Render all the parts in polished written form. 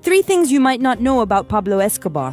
3 things you might not know about Pablo Escobar.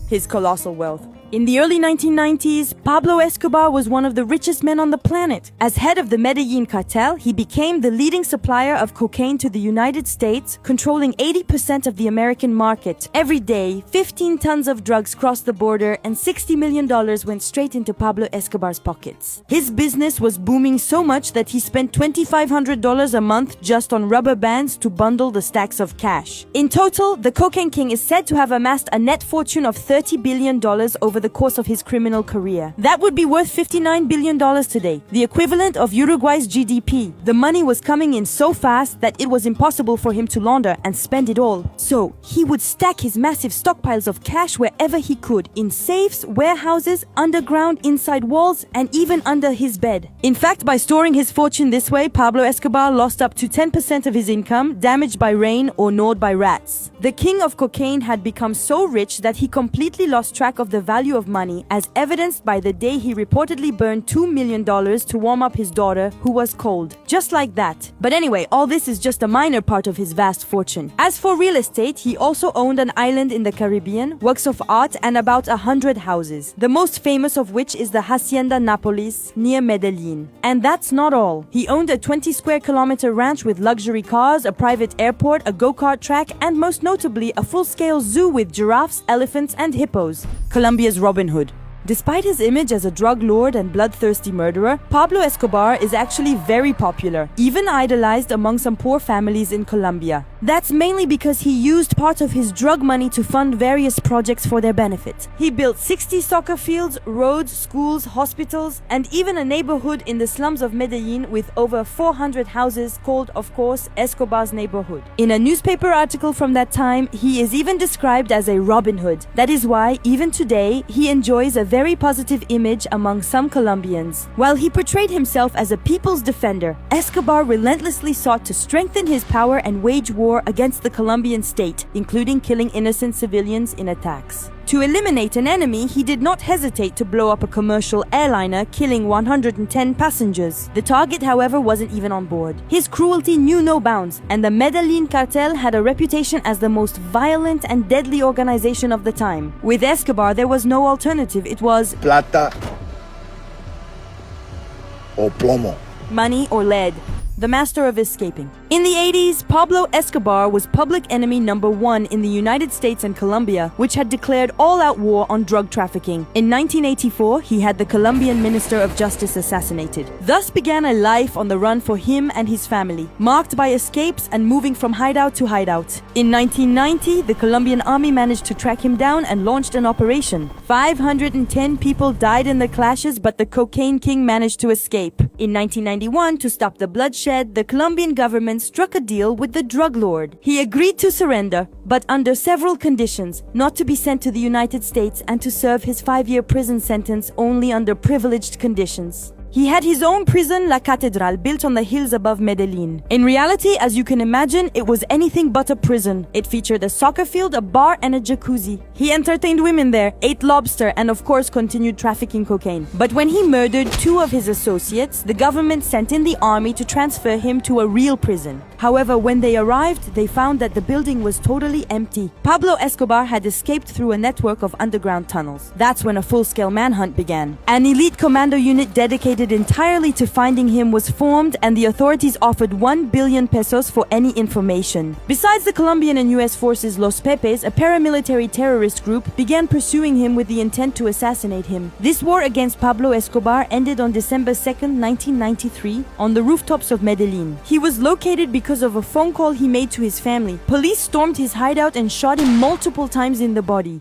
His colossal wealth. In the early 1990s, Pablo Escobar was one of the richest men on the planet. As head of the Medellin cartel, he became the leading supplier of cocaine to the United States, controlling 80% of the American market. Every day, 15 tons of drugs crossed the border and $60 million went straight into Pablo Escobar's pockets. His business was booming so much that he spent $2,500 a month just on rubber bands to bundle the stacks of cash. In total, the cocaine king is said to have amassed a net fortune of $30 billion over the course of his criminal career. That would be worth $59 billion today, the equivalent of Uruguay's GDP. The money was coming in so fast that it was impossible for him to launder and spend it all. So, he would stack his massive stockpiles of cash wherever he could, in safes, warehouses, underground, inside walls, and even under his bed. In fact, by storing his fortune this way, Pablo Escobar lost up to 10% of his income, damaged by rain or gnawed by rats. The king of cocaine had become so rich that he completely lost track of the value of money, as evidenced by the day he reportedly burned $2 million to warm up his daughter, who was cold. Just like that. But anyway, all this is just a minor part of his vast fortune. As for real estate, he also owned an island in the Caribbean, works of art, and about 100 houses. The most famous of which is the Hacienda Nápoles, near Medellin. And that's not all. He owned a 20 square kilometer ranch with luxury cars, a private airport, a go-kart track, and most notably, a full-scale zoo with giraffes, elephants, and hippos. Colombia's Robin Hood. Despite his image as a drug lord and bloodthirsty murderer, Pablo Escobar is actually very popular, even idolized among some poor families in Colombia. That's mainly because he used part of his drug money to fund various projects for their benefit. He built 60 soccer fields, roads, schools, hospitals, and even a neighborhood in the slums of Medellin with over 400 houses called, of course, Escobar's neighborhood. In a newspaper article from that time, he is even described as a Robin Hood. That is why, even today, he enjoys a very positive image among some Colombians. While he portrayed himself as a people's defender, Escobar relentlessly sought to strengthen his power and wage war against the Colombian state, including killing innocent civilians in attacks. To eliminate an enemy, he did not hesitate to blow up a commercial airliner, killing 110 passengers. The target, however, wasn't even on board. His cruelty knew no bounds, and the Medellin cartel had a reputation as the most violent and deadly organization of the time. With Escobar, there was no alternative. It was plata o plomo. Money or lead. The master of escaping. In the 80s, Pablo Escobar was public enemy number 1 in the United States and Colombia, which had declared all-out war on drug trafficking. In 1984, he had the Colombian Minister of Justice assassinated. Thus began a life on the run for him and his family, marked by escapes and moving from hideout to hideout. In 1990, the Colombian army managed to track him down and launched an operation. 510 people died in the clashes, but the cocaine king managed to escape. In 1991, to stop the bloodshed, the Colombian government struck a deal with the drug lord. He agreed to surrender, but under several conditions: not to be sent to the United States and to serve his 5-year prison sentence only under privileged conditions. He had his own prison, La Catedral, built on the hills above Medellin. In reality, as you can imagine, it was anything but a prison. It featured a soccer field, a bar, and a jacuzzi. He entertained women there, ate lobster, and of course continued trafficking cocaine. But when he murdered 2 of his associates, the government sent in the army to transfer him to a real prison. However, when they arrived, they found that the building was totally empty. Pablo Escobar had escaped through a network of underground tunnels. That's when a full-scale manhunt began. An elite commando unit dedicated entirely to finding him was formed, and the authorities offered 1 billion pesos for any information. Besides the Colombian and US forces, Los Pepes, a paramilitary terrorist group, began pursuing him with the intent to assassinate him. This war against Pablo Escobar ended on December 2nd, 1993, on the rooftops of Medellin. He was located because of a phone call he made to his family. Police stormed his hideout and shot him multiple times in the body.